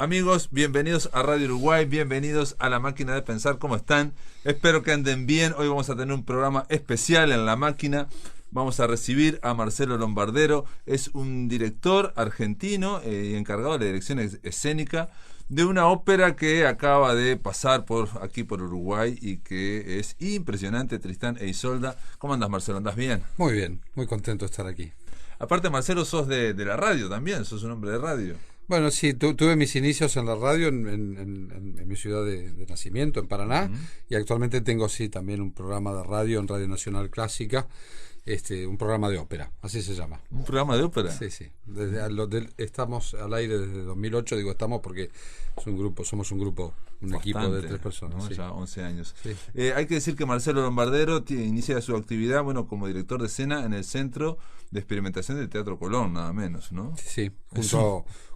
Amigos, bienvenidos a Radio Uruguay, bienvenidos a La Máquina de Pensar. ¿Cómo están? Espero que anden bien. Hoy vamos a tener un programa especial en La Máquina. Vamos a recibir a Marcelo Lombardero. Es un director argentino y encargado de la dirección escénica de una ópera que acaba de pasar por aquí por Uruguay y que es impresionante, Tristán e Isolda. ¿Cómo andas, Marcelo? ¿Andás bien? Muy bien, muy contento de estar aquí. Aparte, Marcelo, sos de la radio también, sos un hombre de radio. Bueno, sí, tuve mis inicios en la radio en mi ciudad de nacimiento, en Paraná, y actualmente tengo también un programa de radio en Radio Nacional Clásica, un programa de ópera, así se llama. ¿Un programa de ópera? Sí. Estamos al aire desde 2008, digo estamos porque somos un grupo, un equipo de 3 personas. ¿No? Sí. Ya 11 años. Sí. Hay que decir que Marcelo Lombardero inicia su actividad como director de escena en el Centro de Experimentación del Teatro Colón, nada menos, ¿no? Sí,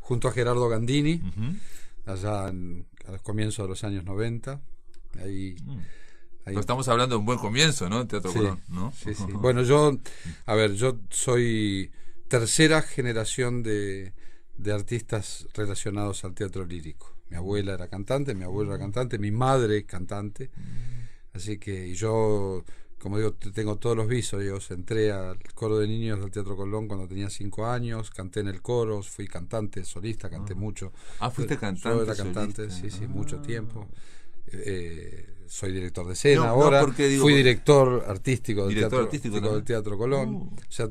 junto a Gerardo Gandini, allá al comienzo de los años 90. Ahí Pero estamos hablando de un buen comienzo, ¿no? El Teatro Colón, ¿no? Sí. Bueno, yo soy tercera generación de artistas relacionados al teatro lírico. Mi abuela era cantante, mi abuelo era cantante, mi madre cantante. Así que yo, como digo, tengo todos los visos. Yo entré al coro de niños del Teatro Colón cuando tenía 5 años, canté en el coro, fui cantante, solista, canté mucho. ¿Fuiste cantante? Yo era cantante, solista. Sí, mucho tiempo. Soy director de escena ahora. Fui director artístico del Teatro Colón. O sea,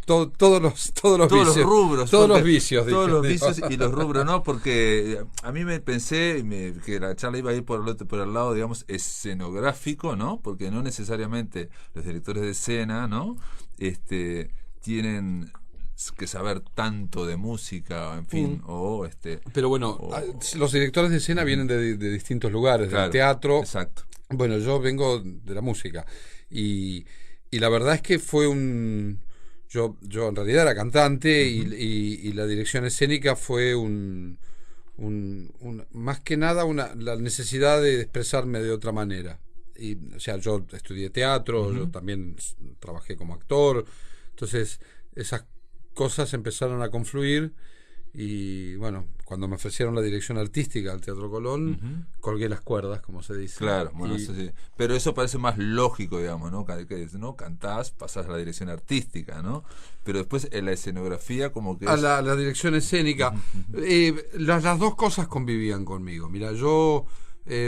todos los vicios, los rubros, todos los vicios, todos los vicios y los rubros, ¿no? Porque a mí me pensé que la charla iba a ir por el lado, digamos, escenográfico, ¿no? Porque no necesariamente los directores de escena, ¿no? Tienen que saber tanto de música, en fin, Pero bueno, los directores de escena vienen de distintos lugares, claro, del teatro. Exacto. Bueno, yo vengo de la música y la verdad es que fue yo en realidad era cantante y la dirección escénica fue más que nada la necesidad de expresarme de otra manera. O sea, yo estudié teatro, yo también trabajé como actor, entonces esas cosas empezaron a confluir y bueno, cuando me ofrecieron la dirección artística al Teatro Colón, colgué las cuerdas, como se dice. Claro, bueno, sí. Pero eso parece más lógico, digamos, ¿no? ¿No? Cantás, pasás a la dirección artística, ¿no? Pero después en la escenografía como que... La dirección escénica. Las dos cosas convivían conmigo. Mira,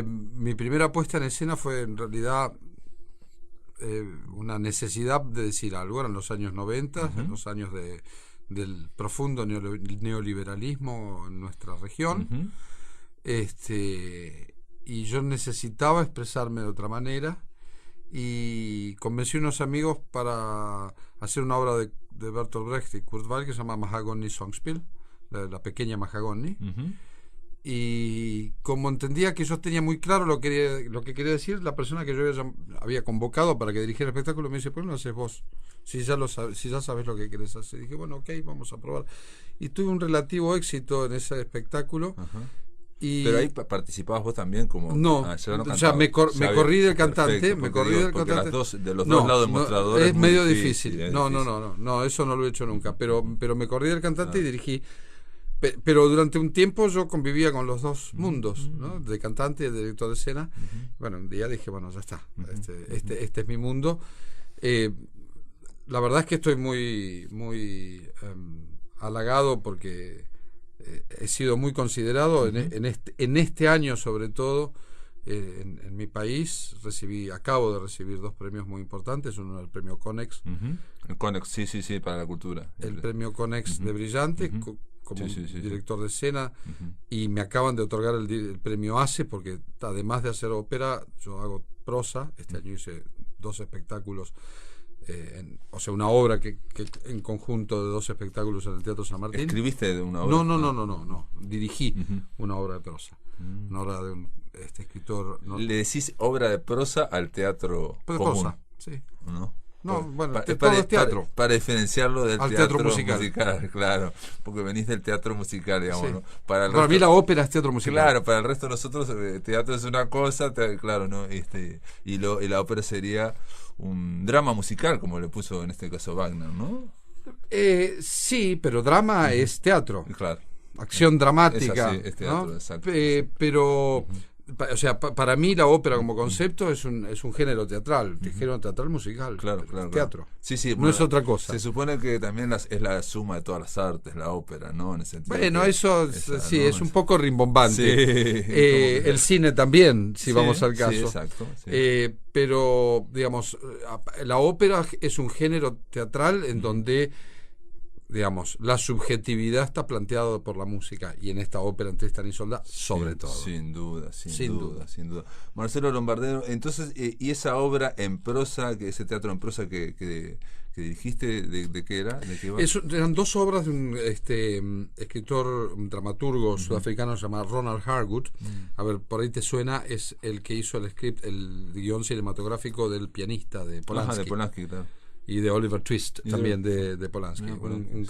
mi primera puesta en escena fue en realidad una necesidad de decir algo. Eran los años 90, los años del profundo neoliberalismo en nuestra región, y yo necesitaba expresarme de otra manera y convencí a unos amigos para hacer una obra de Bertolt Brecht y Kurt Weill que se llama Mahagoni Songspiel, la pequeña Mahagoni. Y como entendía que yo tenía muy claro lo que quería decir, la persona que yo había convocado para que dirigiera el espectáculo me dice: ¿por qué no lo haces vos? Si ya sabes lo que querés hacer. Y dije, bueno, ok, vamos a probar. Y tuve un relativo éxito en ese espectáculo. Pero ahí participabas vos también como... No, o sea, me corrí del cantante. Porque de los dos lados del mostrador es medio difícil. No, eso no lo he hecho nunca. Pero me corrí del cantante y dirigí. Pero durante un tiempo yo convivía con los dos mundos, ¿no? De cantante y de director de escena. Bueno, un día dije, bueno, ya está, este es mi mundo. La verdad es que estoy muy halagado porque he sido muy considerado en este año, sobre todo en mi país. Acabo de recibir 2 premios muy importantes. Uno el premio Conex. El Conex, sí, para la cultura. El premio Conex de Brillante, como director de escena, y me acaban de otorgar el premio ACE, porque además de hacer ópera, yo hago prosa. Este año hice 2 espectáculos, o sea, una obra que en conjunto de 2 espectáculos en el Teatro San Martín. ¿Escribiste de una obra? No. Dirigí una obra de prosa. Una obra de un escritor. ¿Le decís obra de prosa al teatro común? Prosa, sí. ¿No? No, bueno, todo es teatro. Para diferenciarlo del teatro musical, claro, porque venís del teatro musical, digamos, sí. ¿no? Para mí la ópera es teatro musical. Claro, para el resto de nosotros teatro es una cosa, claro, ¿no? Y la ópera sería un drama musical, como le puso en este caso Wagner, ¿no? Sí, pero drama es teatro. Claro. acción dramática, es teatro, ¿no? Exacto, pero o sea, para mí la ópera como concepto es un género teatral, género teatral musical, claro, teatro. Sí, no es otra cosa. Se supone que también es la suma de todas las artes, la ópera, ¿no? En ese sentido. Bueno, eso sí, ¿no? Es un poco rimbombante. Sí, el cine también, si vamos al caso. Sí, exacto. Sí. Pero, digamos, la ópera es un género teatral en donde, digamos, la subjetividad está planteada por la música, y en esta ópera, en Tristán y Isolda, sobre todo. Sin duda. Marcelo Lombardero, entonces, y esa obra en prosa, ese teatro en prosa que dirigiste, ¿de qué era? ¿De qué iba? Eran dos obras de un escritor, un dramaturgo sudafricano llamado Ronald Harwood. A ver, por ahí te suena, es el que hizo el guión cinematográfico del Pianista de Polanski. De Polanski, claro. Y de Oliver Twist, también de Polanski, un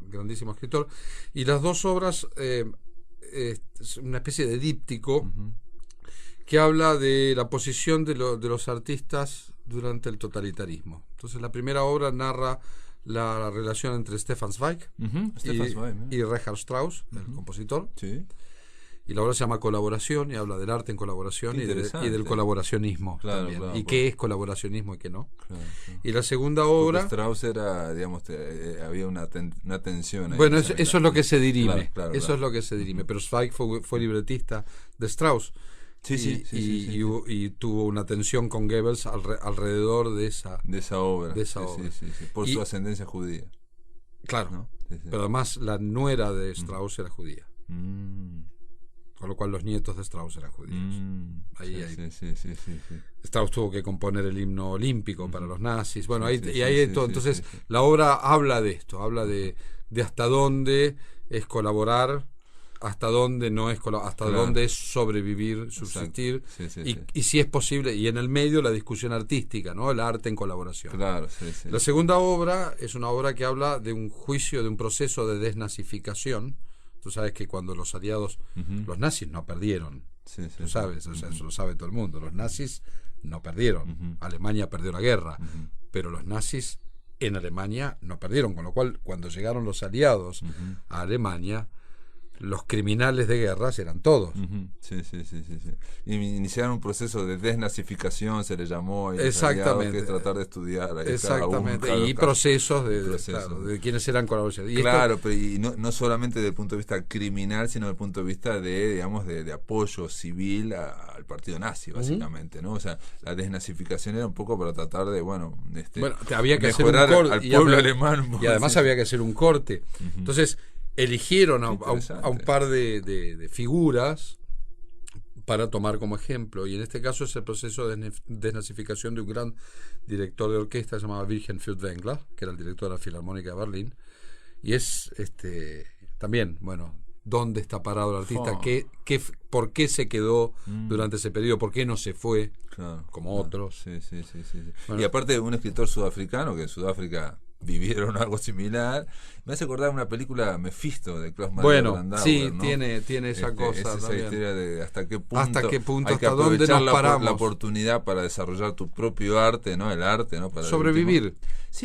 grandísimo escritor. Y las dos obras es una especie de díptico que habla de la posición de los artistas durante el totalitarismo. Entonces, la primera obra narra la relación entre Stefan Zweig y Richard Strauss, el compositor. Sí. Y la obra se llama Colaboración, y habla del arte en colaboración y del colaboracionismo también. Claro, y qué es colaboracionismo y qué no. Claro. Y la segunda obra... Porque Strauss era, digamos, había una tensión ahí. Bueno, eso es lo que se dirime. Claro. Es lo que se dirime. Pero Zweig fue libretista de Strauss. Sí. Y tuvo una tensión con Goebbels alrededor de esa obra. Sí. Por su ascendencia judía. Claro. ¿No? Sí. Pero además la nuera de Strauss era judía. Con lo cual los nietos de Strauss eran judíos. Sí. Strauss tuvo que componer el himno olímpico para los nazis. Bueno, ahí hay todo. Entonces, la obra habla de esto, habla de hasta dónde es colaborar, hasta dónde no es colaborar, hasta dónde es sobrevivir, subsistir, y si es posible, y en el medio la discusión artística, ¿no? El arte en colaboración. La segunda obra es una obra que habla de un juicio, de un proceso de desnazificación. Tú sabes que cuando los aliados, los nazis no perdieron, tú sabes, o sea, eso lo sabe todo el mundo, los nazis no perdieron, Alemania perdió la guerra, pero los nazis en Alemania no perdieron, con lo cual cuando llegaron los aliados a Alemania, los criminales de guerra eran todos. Y iniciaron un proceso de desnazificación, se le llamó, y exactamente, que es tratar de estudiar ahí exactamente, y procesos de quienes eran colaboradores. Pero y no solamente desde el punto de vista criminal, sino desde el punto de vista de apoyo civil al partido nazi, básicamente, ¿no? O sea, la desnazificación era un poco para tratar de, había que mejorar hacer un corte, al pueblo alemán. Y además había que hacer un corte. Entonces, eligieron a un par de figuras para tomar como ejemplo, y en este caso es el proceso de desnazificación de un gran director de orquesta llamado Wilhelm Furtwängler, que era el director de la Filarmónica de Berlín, y es también, ¿dónde está parado el artista? ¿Por qué se quedó durante ese periodo? ¿Por qué no se fue como otros? Y aparte, un escritor sudafricano, que en Sudáfrica vivieron algo similar, me hace acordar una película Mephisto de Klaus Maria Brandauer, ¿no? tiene esa cosa, esa historia de hasta qué punto hay que hasta dónde nos paramos, la oportunidad para desarrollar tu propio arte, ¿no? El arte, ¿no? Para sobrevivir.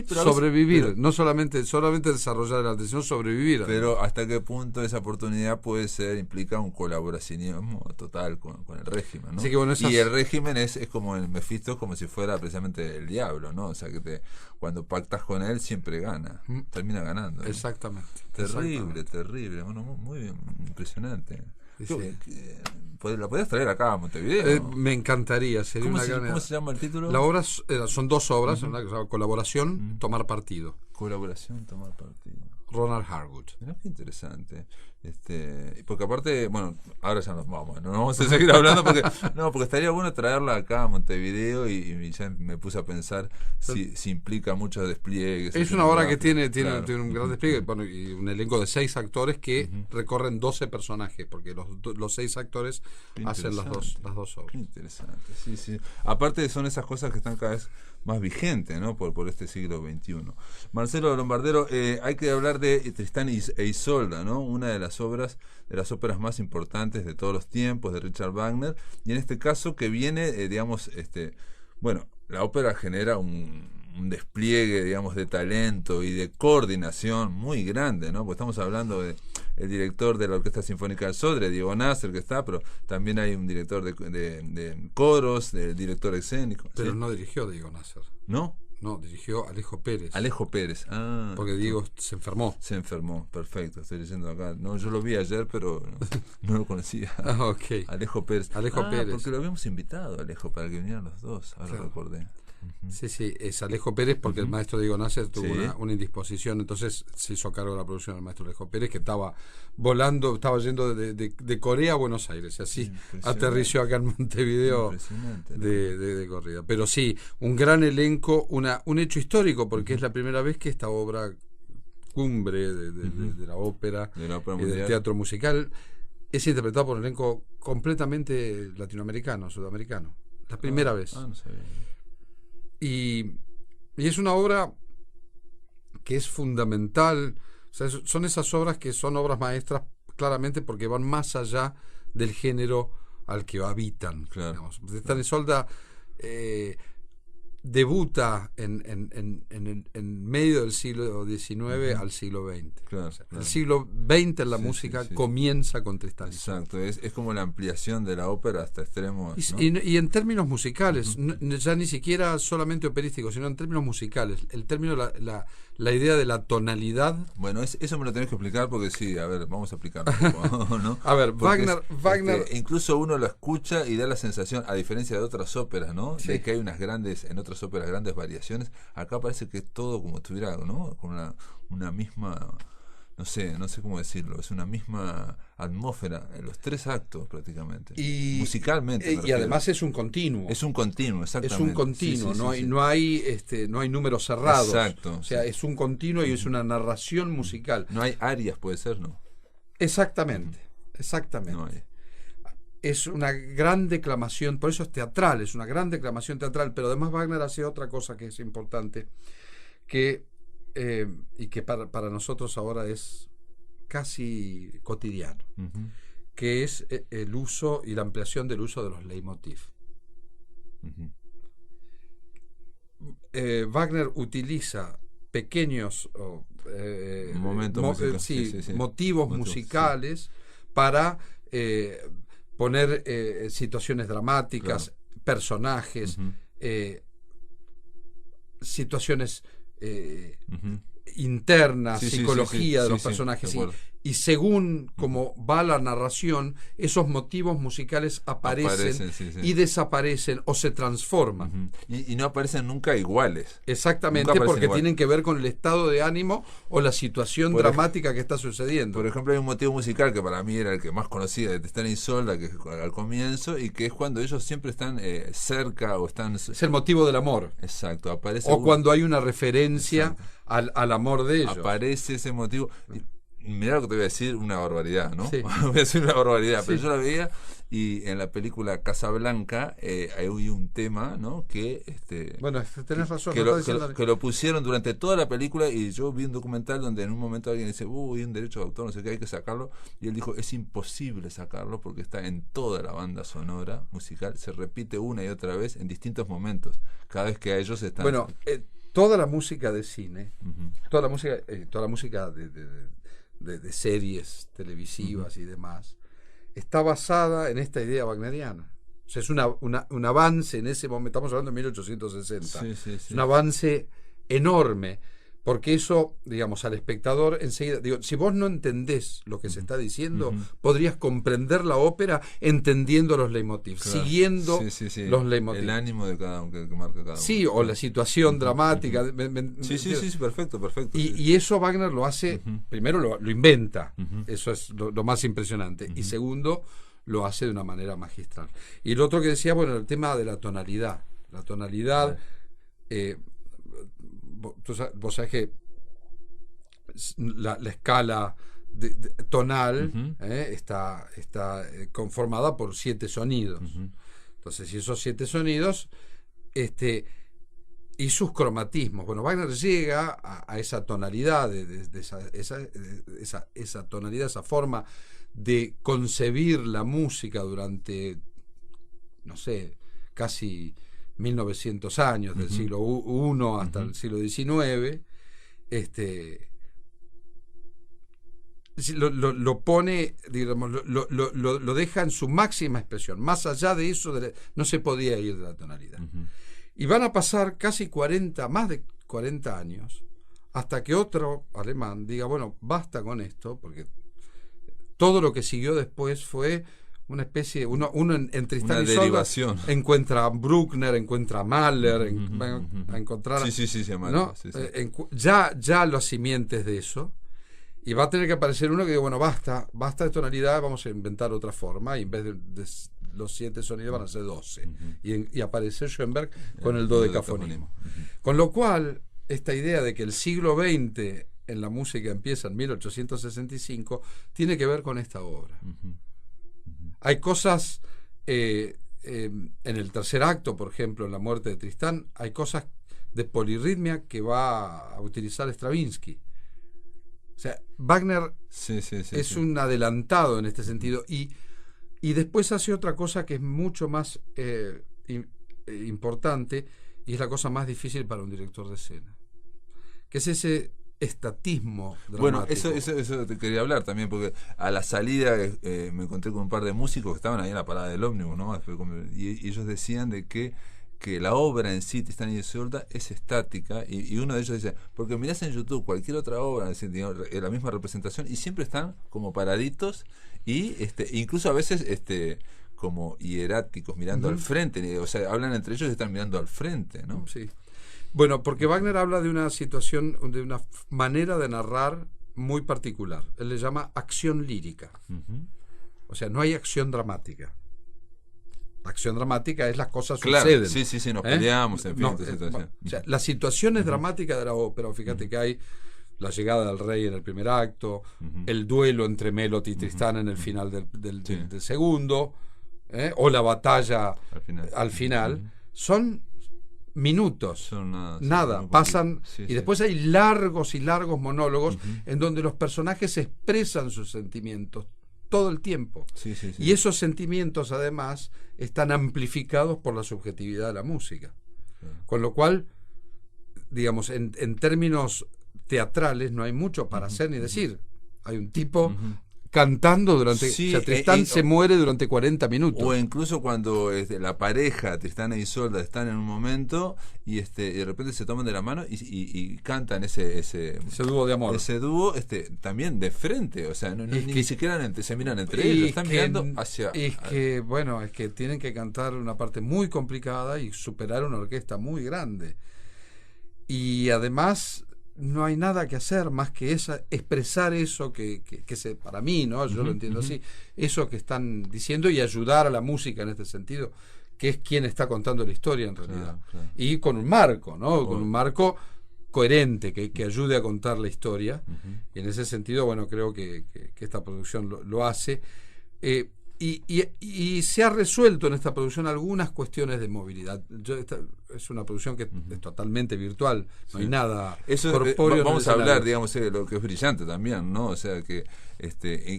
Pero sobrevivir, no solamente desarrollar el arte, sino sobrevivir. Pero hasta qué punto esa oportunidad implica un colaboracionismo total con el régimen, ¿no? Así que, y el régimen es como el Mephisto, es como si fuera precisamente el diablo, ¿no? O sea, que cuando pactas con él siempre gana, termina ganando, ¿no? Exactamente. Terrible. Bueno, muy bien, impresionante. ¿La podías traer acá a Montevideo? Me encantaría. Sería ¿Cómo se llama el título? La obra son dos obras, una que se llama Colaboración, Tomar Partido. Colaboración, Tomar Partido. Ronald Harwood. Mirá qué interesante. Porque aparte, ahora ya no vamos a seguir hablando porque estaría bueno traerla acá a Montevideo y ya me puse a pensar si implica muchos despliegues. Es una obra que tiene un gran despliegue, y un elenco de 6 actores que recorren 12 personajes, porque los 6 actores hacen las dos obras. Qué interesante, sí. Aparte son esas cosas que están cada vez más vigentes, ¿no? Por este siglo XXI. Marcelo Lombardero, hay que hablar de Tristán e Isolda, ¿no? Una de las óperas más importantes de todos los tiempos de Richard Wagner, y en este caso que viene, la ópera genera un un despliegue, digamos, de talento y de coordinación muy grande, ¿no? Porque estamos hablando de el director de la Orquesta Sinfónica del Sodre, Diego Nasser, que está, pero también hay un director de coros, del director escénico. Pero ¿sí? No dirigió Diego Nasser. ¿No? No, dirigió Alejo Pérez. Alejo Pérez, porque Diego se enfermó. Se enfermó, perfecto, estoy diciendo acá. No, yo lo vi ayer, pero no lo conocía. Ok. Alejo Pérez. Alejo Pérez. Porque lo habíamos invitado, Alejo, para que vinieran los dos, ahora claro. recordé. Sí, es Alejo Pérez porque el maestro Diego Nasser tuvo una indisposición, entonces se hizo cargo de la producción del maestro Alejo Pérez, que estaba volando, estaba yendo de Corea a Buenos Aires, y así aterrizó acá en Montevideo de corrida. Pero sí, un gran elenco, un hecho histórico, porque es la primera vez que esta obra cumbre de la ópera y del teatro musical es interpretada por un elenco completamente latinoamericano, sudamericano. La primera vez. No sabía. Y es una obra que es fundamental, o sea, son esas obras que son obras maestras claramente porque van más allá del género al que habitan. Claro. Tristan e Isolda debuta en medio del siglo XIX al siglo XX. Claro, o sea, el siglo XX en la música comienza con Tristan e Isolda. Exacto, es como la ampliación de la ópera hasta extremos. ¿No? Y en términos musicales, ya ni siquiera solamente operísticos, sino en términos musicales. El término, la idea de la tonalidad. Bueno, eso me lo tenés que explicar porque sí, a ver, vamos a explicarlo un poco, ¿no? A ver, porque Wagner incluso uno lo escucha y da la sensación, a diferencia de otras óperas, ¿no? Sí. De que hay en otras óperas grandes variaciones. Acá parece que es todo como estuviera, ¿no? Con una misma, no sé cómo decirlo, es una misma atmósfera en los tres actos prácticamente. Musicalmente. Y además es un continuo. Es un continuo, exactamente. Es un continuo, no hay números cerrados. Exacto. O sea, es un continuo y es una narración musical. No hay arias, puede ser, ¿no? Exactamente. No hay. Es una gran declamación, por eso es teatral, es una gran declamación teatral, pero además Wagner hace otra cosa que es importante, y que para nosotros ahora es casi cotidiano, que es el uso y la ampliación del uso de los leitmotiv. Wagner utiliza pequeños motivos musicales para poner situaciones dramáticas, personajes, situaciones internas, psicología de los personajes. Y según como va la narración, esos motivos musicales aparecen y desaparecen o se transforman. Y no aparecen nunca iguales. Exactamente, porque tienen que ver con el estado de ánimo o la situación dramática que está sucediendo. Por ejemplo, hay un motivo musical que para mí era el que más conocía de Tristan e Isolda, que es al comienzo, y que es cuando ellos siempre están cerca o están... Es el motivo del amor. Exacto, aparece... O cuando hay una referencia al amor de ellos. Aparece ese motivo... Mirá lo que te voy a decir, una barbaridad, ¿no? Sí. Voy a decir una barbaridad, pero yo la veía y en la película Casablanca hay un tema, ¿no? Que bueno, tenés razón. Que lo pusieron durante toda la película y yo vi un documental donde en un momento alguien dice, hay un derecho de autor, no sé qué, hay que sacarlo, y él dijo, es imposible sacarlo porque está en toda la banda sonora musical, se repite una y otra vez en distintos momentos, cada vez que a ellos están... Bueno, toda la música de cine, toda la música de series televisivas y demás, está basada en esta idea wagneriana. O sea, es un avance en ese momento, estamos hablando de 1860, es un avance enorme, porque eso, digamos, al espectador enseguida, si vos no entendés lo que se está diciendo, podrías comprender la ópera entendiendo los leitmotiv, siguiendo los leitmotiv. El ánimo de cada uno, que marca cada uno. Sí, o la situación dramática. Sí, perfecto. Y eso Wagner lo hace, primero lo inventa, eso es lo más impresionante, y segundo, lo hace de una manera magistral. Y lo otro que decía, bueno, el tema de la tonalidad. La tonalidad... vos sabés que la escala tonal está conformada por 7 sonidos. Entonces, si esos 7 sonidos y sus cromatismos, bueno, Wagner llega a esa tonalidad, esa tonalidad, esa forma de concebir la música durante, no sé, casi 1900 años, del siglo I hasta el siglo XIX, lo pone, digamos, lo deja en su máxima expresión. Más allá de eso, no se podía ir de la tonalidad. Y van a pasar casi más de 40 años, hasta que otro alemán diga, bueno, basta con esto, porque todo lo que siguió después fue una especie, uno en Tristán y Isolda encuentra a Bruckner, encuentra a Mahler, a encontrar ¿no? Ya los simientes de eso, y va a tener que aparecer uno que diga, bueno, basta de tonalidad, vamos a inventar otra forma, y en vez de los 7 sonidos van a ser 12, y aparece Schoenberg con el dodecafonismo. Con lo cual, esta idea de que el siglo XX en la música empieza en 1865 tiene que ver con esta obra. Hay cosas en el tercer acto, por ejemplo, en La muerte de Tristán, hay cosas de polirritmia que va a utilizar Stravinsky. O sea, Wagner es un adelantado en este sentido, y después hace otra cosa que es mucho más importante, y es la cosa más difícil para un director de escena, que es ese estatismo dramático. Bueno, eso te quería hablar también, porque a la salida me encontré con un par de músicos que estaban ahí en la parada del ómnibus, ¿no? Y ellos decían de que la obra en sí, Tristán y Isolda, es estática, y uno de ellos dice, porque mirás en YouTube cualquier otra obra, la misma representación, y siempre están como paraditos, y incluso a veces como hieráticos, mirando al frente, o sea, hablan entre ellos y están mirando al frente, ¿no? Sí. Bueno, porque Wagner habla de una situación, de una manera de narrar muy particular. Él le llama acción lírica. O sea, no hay acción dramática. La acción dramática es las cosas suceden. Sí, nos peleamos, en fin, situación. O sea, las situaciones dramáticas de la ópera, fíjate que hay la llegada del rey en el primer acto, el duelo entre Melot y Tristán en el final del segundo, o la batalla al final, son minutos, nada, pasan, y después hay largos y largos monólogos en donde los personajes expresan sus sentimientos todo el tiempo, y esos sentimientos además están amplificados por la subjetividad de la música, con lo cual, digamos, en términos teatrales no hay mucho para hacer ni decir. Hay un tipo cantando durante... o sea, Tristán se muere durante 40 minutos. O incluso cuando la pareja, Tristán e Isolda, están en un momento y de repente se toman de la mano y cantan ese dúo de amor. Ese dúo también de frente, o sea, ni siquiera se miran entre ellos, están mirando hacia... Es que tienen que cantar una parte muy complicada y superar una orquesta muy grande. Y además... no hay nada que hacer más que expresar eso que para mí, ¿no? Yo lo entiendo así, eso que están diciendo, y ayudar a la música en este sentido, que es quien está contando la historia en realidad. Claro. Y con un marco, ¿no? Con un marco coherente que ayude a contar la historia. Y en ese sentido, bueno, creo que esta producción lo hace. Y se ha resuelto en esta producción algunas cuestiones de movilidad. Es una producción que es totalmente virtual, no hay nada corpóreo. Vamos a hablar, digamos, de lo que es brillante también, ¿no? O sea que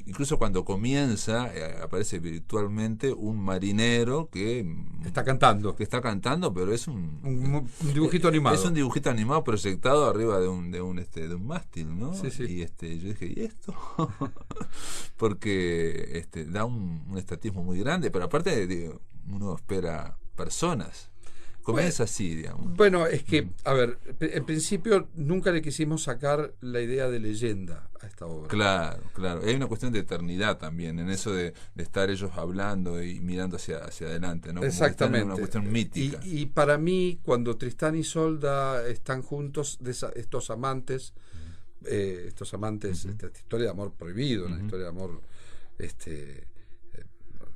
incluso cuando comienza aparece virtualmente un marinero que está cantando, pero es un dibujito animado. Es un dibujito animado proyectado arriba de un mástil, ¿no? Sí. Y yo dije, ¿y esto? Porque da un estatismo muy grande, pero aparte uno espera personas. Comienza así, digamos. Bueno, es que, a ver, en principio nunca le quisimos sacar la idea de leyenda a esta obra. Claro. Hay una cuestión de eternidad también, en eso de estar ellos hablando y mirando hacia adelante, ¿no? Como exactamente. Una cuestión mítica. Y para mí, cuando Tristán y Isolda están juntos, estos amantes, esta historia de amor prohibido, una historia de amor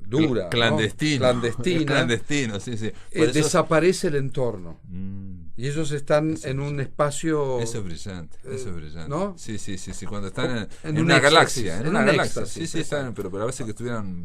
dura, clandestina, sí. Desaparece el entorno y ellos están en un espacio. Eso es brillante, ¿no? Sí, cuando están en una galaxia, sí, están, pero a veces que estuvieran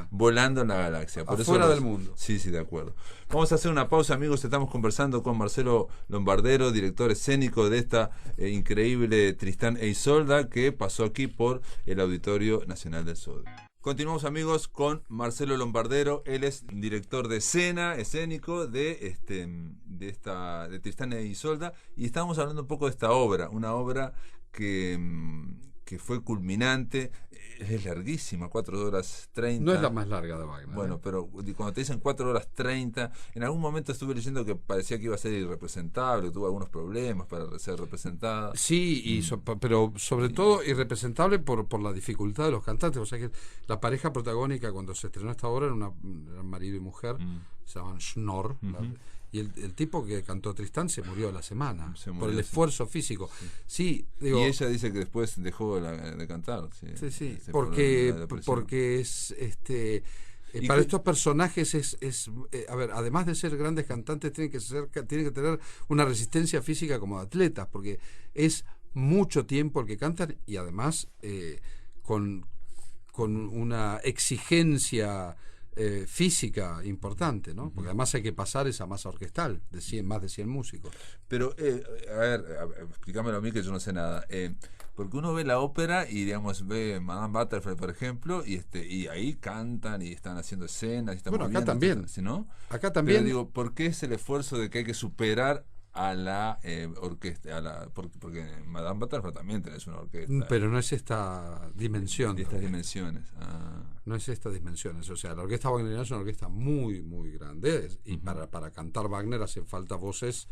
volando en la galaxia, por afuera eso del mundo. Sí, de acuerdo. Vamos a hacer una pausa, amigos. Estamos conversando con Marcelo Lombardero, director escénico de esta increíble Tristán e Isolda, que pasó aquí por el Auditorio Nacional del Sodre. Continuamos, amigos, con Marcelo Lombardero. Él es director de escena, escénico de Tristán e Isolda, y estábamos hablando un poco de esta obra, una obra que fue culminante. Es larguísima, 4 horas 30. No es la más larga de Wagner. Bueno, pero cuando te dicen 4 horas 30, en algún momento estuve leyendo que parecía que iba a ser irrepresentable, que tuvo algunos problemas para ser representada. Sí, pero sobre todo irrepresentable por la dificultad de los cantantes. O sea que la pareja protagónica cuando se estrenó esta obra eran marido y mujer, se llamaban Schnorr. Y el tipo que cantó Tristán se murió a la semana por el esfuerzo físico. Sí, digo, y ella dice que después dejó de cantar. Sí, porque es para estos personajes a ver, además de ser grandes cantantes tienen que tener una resistencia física como atletas, porque es mucho tiempo el que cantan y además con una exigencia física importante, ¿no? Porque además hay que pasar esa masa orquestal de más de 100 músicos. Pero, a ver, explícamelo a mí que yo no sé nada. Porque uno ve la ópera y, digamos, ve Madame Butterfly, por ejemplo, y ahí cantan y están haciendo escenas. Y están bueno, acá también. ¿No? Acá también. Pero digo, ¿por qué es el esfuerzo de que hay que superar a la orquesta? Porque Madame Butterfly también tenés una orquesta. Pero no es esta dimensión. De estas dimensiones. No es estas dimensiones. O sea, la orquesta wagneriana es una orquesta muy, muy grande. Y para cantar Wagner hacen falta voces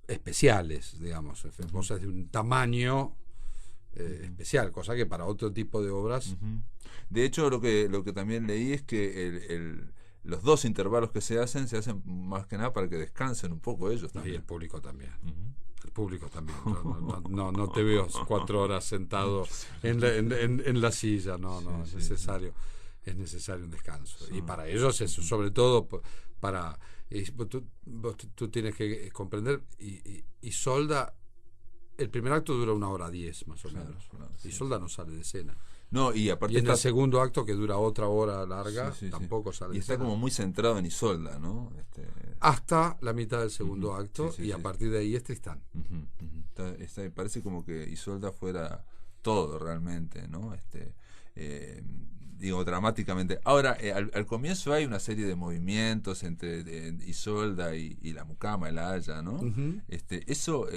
especiales, digamos. Voces de un tamaño especial, cosa que para otro tipo de obras. De hecho, lo que también leí es que los 2 intervalos que se hacen más que nada para que descansen un poco ellos también. Y el público también. El público también. No te veo 4 horas sentado en la silla. No, es necesario. Es necesario un descanso. Y para ellos eso, sobre todo para... Tú tienes que comprender, Isolda, el primer acto dura 1 hora 10 más o menos. Isolda no sale de escena. No, y aparte en el segundo acto, que dura otra hora larga, tampoco sale. Y está como muy centrado en Isolda, ¿no? Hasta la mitad del segundo acto, y a partir de ahí es Tristán. Parece como que Isolda fuera todo realmente, ¿no? Digo, dramáticamente. Ahora, al comienzo hay una serie de movimientos entre Isolda y la mucama, el Aya, ¿no? ¿Eso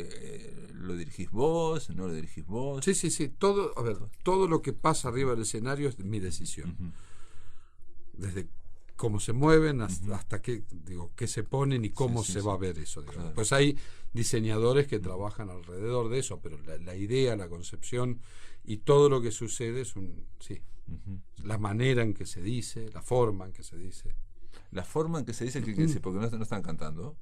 lo dirigís vos? ¿No lo dirigís vos? Sí. Todo lo que pasa arriba del escenario es mi decisión. Desde cómo se mueven hasta qué se ponen y cómo se va a ver eso. Claro. Pues hay diseñadores que trabajan alrededor de eso, pero la idea, la concepción y todo lo que sucede es la manera en que se dice, la forma en que se dice. La forma en que se dice, ¿qué quiere decir? Porque no están cantando.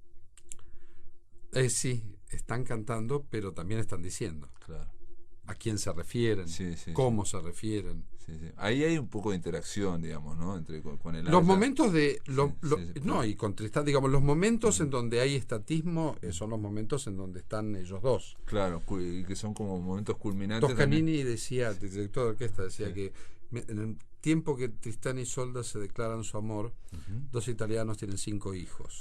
Sí, están cantando, pero también están diciendo. Claro. A quién se refieren, cómo se refieren. Ahí hay un poco de interacción, digamos, ¿no? Con el los momentos de y con Tristán, digamos, los momentos en donde hay estatismo son los momentos en donde están ellos dos. Claro, que son como momentos culminantes. Toscanini decía, el director de orquesta decía que en el tiempo que Tristán y Isolda se declaran su amor, 2 italianos tienen 5 hijos.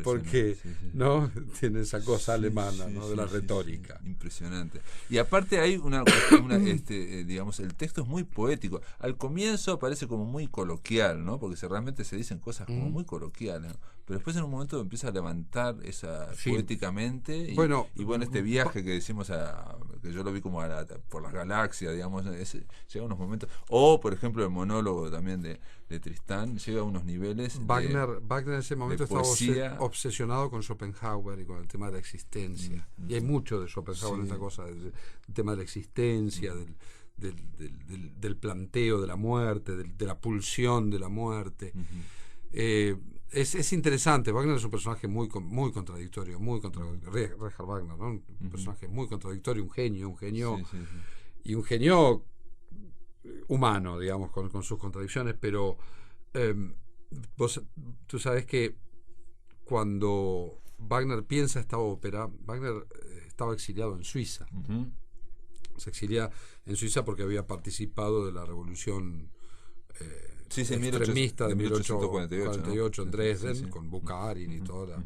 Porque no tiene esa cosa alemana, ¿no? De la retórica. Impresionante. Y aparte hay digamos, el texto es muy poético. Al comienzo parece como muy coloquial, ¿no? Porque realmente se dicen cosas como muy coloquiales, ¿no? Pero después en un momento empieza a levantar poéticamente y este viaje que decimos que yo lo vi como por las galaxias, digamos, llega a unos momentos, por ejemplo el monólogo también de Tristán llega a unos niveles. Wagner en ese momento estaba obsesionado con Schopenhauer y con el tema de la existencia. Y hay mucho de Schopenhauer en esa cosa, del tema de la existencia, del planteo de la muerte, de la pulsión de la muerte. Es interesante. Wagner es un personaje muy contradictorio, Richard Wagner, ¿no? Un personaje muy contradictorio, un genio y un genio humano, digamos, con sus contradicciones, pero tú sabes que cuando Wagner piensa esta ópera, Wagner estaba exiliado en Suiza. Se exilia en Suiza porque había participado de la revolución extremista de 1848 en Dresden, con Bukharin y toda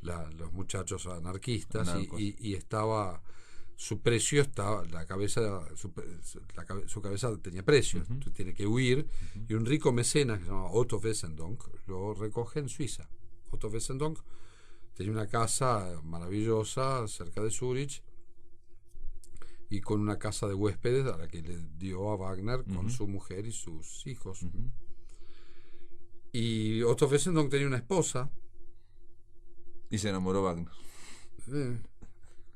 los muchachos anarquistas, y estaba su precio está, su cabeza tenía precio, entonces tiene que huir, y un rico mecenas que se llama Otto Wessendonck lo recoge en Suiza. Otto Wessendonck tenía una casa maravillosa cerca de Zúrich y con una casa de huéspedes a la que le dio a Wagner con su mujer y sus hijos. Y Otto Wessendonck tenía una esposa. Y se enamoró Wagner.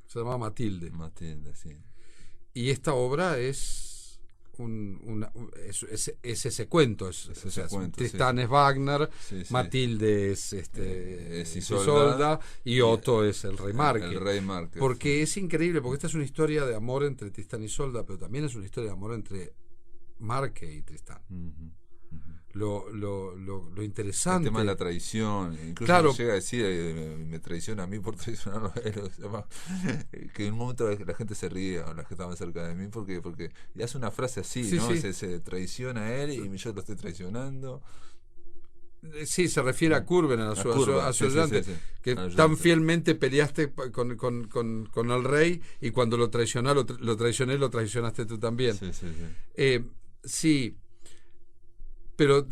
Se llamaba Matilde. Matilde, sí. Y esta obra es es ese cuento. Tristán es Wagner, Matilde es Isolda, y Otto es el rey Marque. El rey Marque. Porque es increíble, porque esta es una historia de amor entre Tristán y Isolda, pero también es una historia de amor entre Marque y Tristán. Lo interesante. El tema de la traición. Incluso claro, llega a decir, me traiciona a mí por traicionarlo a él. Que en un momento la gente se ríe, o la que estaba cerca de mí, porque hace una frase así, ¿no? Se traiciona a él y yo lo estoy traicionando. Sí, se refiere a Curwen, a su ayudante, que tan fielmente peleaste con el rey, y cuando lo traicioné, lo traicionaste tú también. Sí. Pero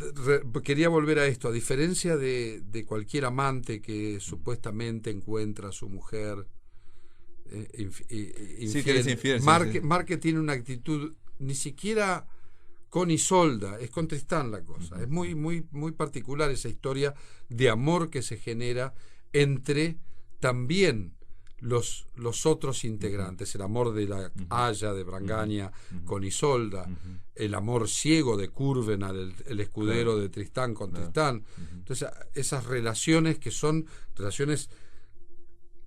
quería volver a esto. A diferencia de cualquier amante que supuestamente encuentra a su mujer infiel, Marque tiene una actitud ni siquiera con Isolda, es con Tristán la cosa. Es muy, muy, muy particular esa historia de amor que se genera entre también los otros integrantes, el amor de la Haya de Brangania con Isolda, el amor ciego de Curwen, el escudero de Tristán con Tristán. Entonces, esas relaciones que son relaciones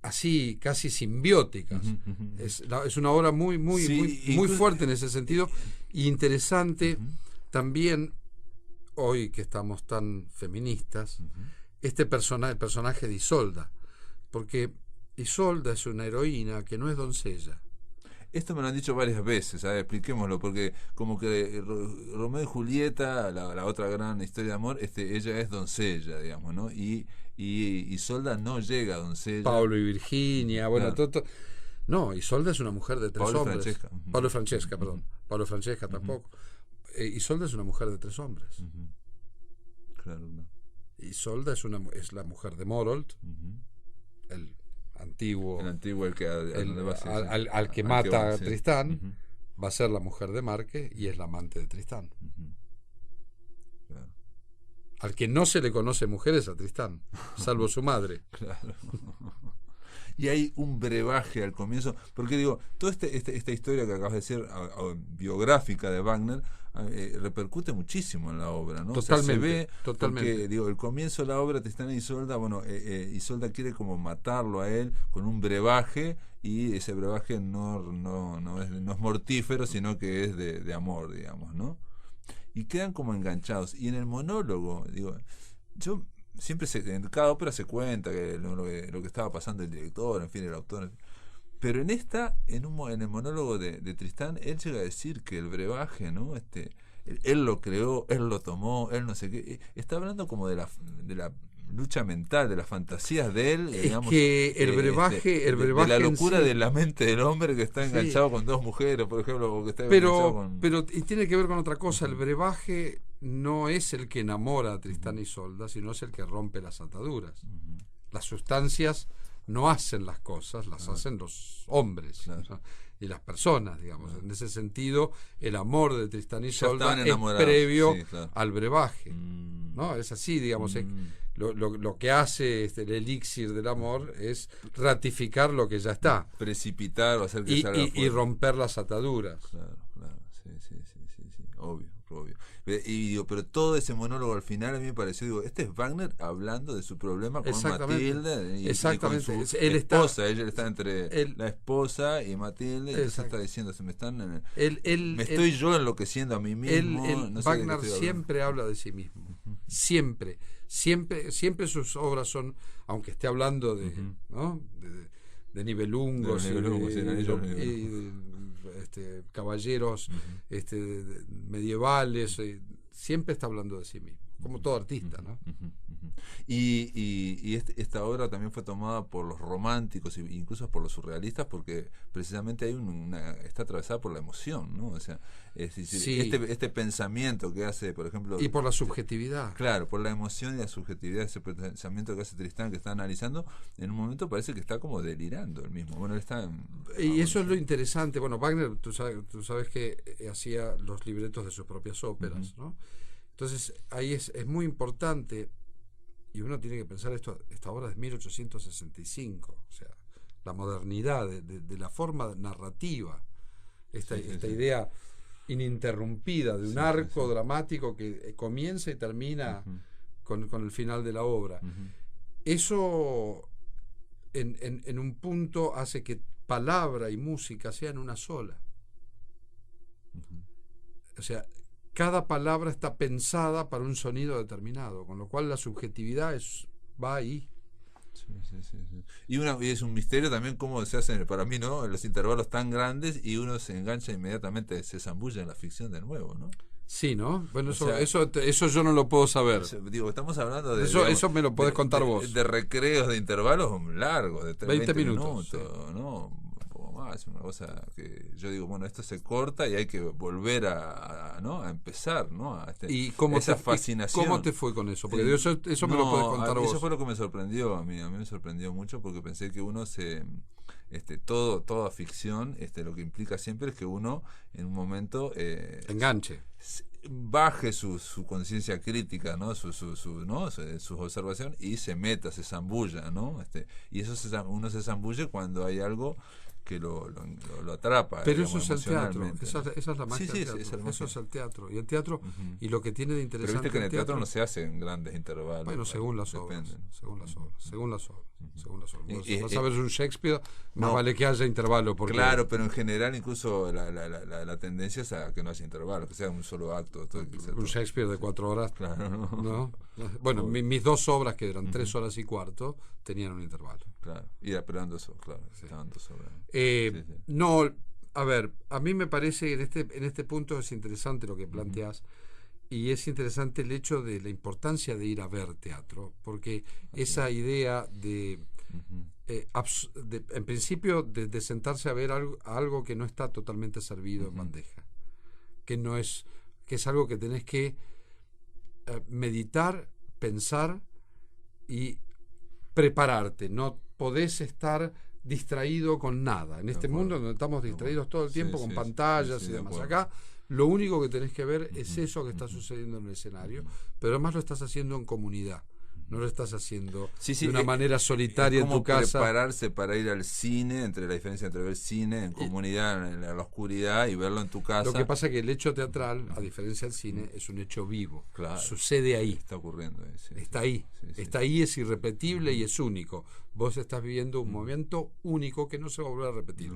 así casi simbióticas. Es una obra muy fuerte en ese sentido, y interesante también hoy que estamos tan feministas, el personaje de Isolda, porque Isolda es una heroína que no es doncella. Esto me lo han dicho varias veces, ¿sabes? Expliquémoslo, porque como que Romeo y Julieta, la otra gran historia de amor, ella es doncella, digamos, ¿no? Y Isolda no llega a doncella. Pablo y Virginia, bueno, todo. No, Isolda es una mujer de 3 hombres. Pablo y Francesca, perdón. Pablo y Francesca tampoco. Isolda es una mujer de 3 hombres. Claro, no. Isolda es la mujer de Morold, el antiguo al que mata a Tristán, va a ser la mujer de Marque y es la amante de Tristán. Claro. Al que no se le conoce mujeres a Tristán, salvo su madre. Claro. Y hay un brebaje al comienzo, porque digo, toda esta historia que acabas de decir, biográfica de Wagner, repercute muchísimo en la obra, ¿no? Totalmente, o sea, se ve, totalmente. Porque, digo, el comienzo de la obra, Tristán e Isolda, Isolda quiere como matarlo a él con un brebaje, y ese brebaje no es mortífero, sino que es de amor, digamos, ¿no? Y quedan como enganchados. Y en el monólogo, digo, yo siempre en cada ópera se cuenta que lo que estaba pasando el director, en fin, el autor. Pero en el monólogo de Tristán, él llega a decir que el brebaje, ¿no? Él lo creó, él lo tomó, él no sé qué. Está hablando como de la lucha mental, de las fantasías de él. Es digamos, que el brebaje de la locura de la mente del hombre que está enganchado con 2 mujeres, por ejemplo, o que está enganchado con... Pero y tiene que ver con otra cosa. El brebaje no es el que enamora a Tristán y Isolda, sino es el que rompe las ataduras. Las sustancias no hacen las cosas, las hacen los hombres, ¿no? Y las personas, digamos. En ese sentido, el amor de Tristán y Isolda es previo al brebaje, ¿no? Es así, digamos. Lo que hace el elixir del amor es ratificar lo que ya está, precipitar o hacer que salga y romper las ataduras. Claro, sí, obvio. Pero todo ese monólogo al final a mí me pareció, este es Wagner hablando de su problema con Matilde y con su esposa. Ella está entre la esposa y Matilde, y entonces está diciendo, estoy yo enloqueciendo a mí mismo. Wagner siempre habla de sí mismo. Siempre sus obras son, aunque esté hablando de, ¿no? de Nibelungos caballeros medievales, siempre está hablando de sí mismo, como todo artista, ¿no? Y esta obra también fue tomada por los románticos e incluso por los surrealistas, porque precisamente hay está atravesada por la emoción, ¿no? O sea, es decir, sí. este pensamiento que hace, por ejemplo... Y por la subjetividad. Claro, por la emoción y la subjetividad, ese pensamiento que hace Tristán, que está analizando, en un momento parece que está como delirando el mismo. Bueno, y eso es lo interesante. Bueno, Wagner, tú sabes que hacía los libretos de sus propias óperas, ¿no? Entonces, ahí es muy importante, y uno tiene que pensar esta obra es 1865, o sea, la modernidad de la forma narrativa, esta idea ininterrumpida de un arco dramático que comienza y termina con el final de la obra. Eso en un punto hace que palabra y música sean una sola. O sea, cada palabra está pensada para un sonido determinado, con lo cual la subjetividad va ahí. Sí. Y es un misterio también cómo se hacen, para mí, ¿no? Los intervalos tan grandes y uno se engancha inmediatamente, se zambulla en la ficción de nuevo, ¿no? Sí, ¿no? Bueno, eso yo no lo puedo saber. Digo, estamos hablando de... Eso me lo podés contar vos. De recreos, de intervalos largos, de 20 minutos sí. ¿no? Es una cosa que yo digo, bueno, esto se corta y hay que volver a empezar, ¿no? ¿Y fascinación. ¿Cómo te fue con eso? Porque eso me lo podés contar vos. Eso fue lo que me sorprendió a mí me sorprendió mucho, porque pensé que uno toda ficción, lo que implica siempre es que uno en un momento enganche, baje su conciencia crítica, ¿no? Su observación, y se meta, se zambulla, ¿no? Y eso uno se zambulle cuando hay algo que lo atrapa. Pero eso es el teatro, esa es la magia del teatro. Eso es el teatro. Y el teatro, y lo que tiene de interesante. Pero viste que en el teatro no se hacen grandes intervalos. Bueno, según las obras. Según las obras. Si vas a ver un Shakespeare, más vale que haya intervalo. Porque... Claro, pero en general incluso la tendencia es a que no haya intervalo, que sea un solo acto. Un Shakespeare de 4 horas. Claro, ¿no? Bueno, mis 2 obras, que eran 3 horas y cuarto, tenían un intervalo. Claro, pero eran 2 horas, claro. Sí. Estaban 2 horas. No, a ver, a mí me parece en este punto es interesante lo que planteas, y es interesante el hecho de la importancia de ir a ver teatro, porque esa idea en principio de sentarse a ver algo que no está totalmente servido en bandeja, que es algo que tenés que meditar, pensar y prepararte. No podés estar distraído con nada. En este mundo donde estamos distraídos todo el tiempo con pantallas y demás. Acá lo único que tenés que ver es eso que está sucediendo en el escenario, pero además lo estás haciendo en comunidad. No lo estás haciendo de una manera solitaria en tu casa. Prepararse para ir al cine, la diferencia entre ver cine en comunidad, en la oscuridad, y verlo en tu casa. Lo que pasa es que el hecho teatral, a diferencia del cine, es un hecho vivo. Claro, sucede ahí. Está ocurriendo. Está ahí. Está ahí, es irrepetible y es único. Vos estás viviendo un momento único que no se va a volver a repetir.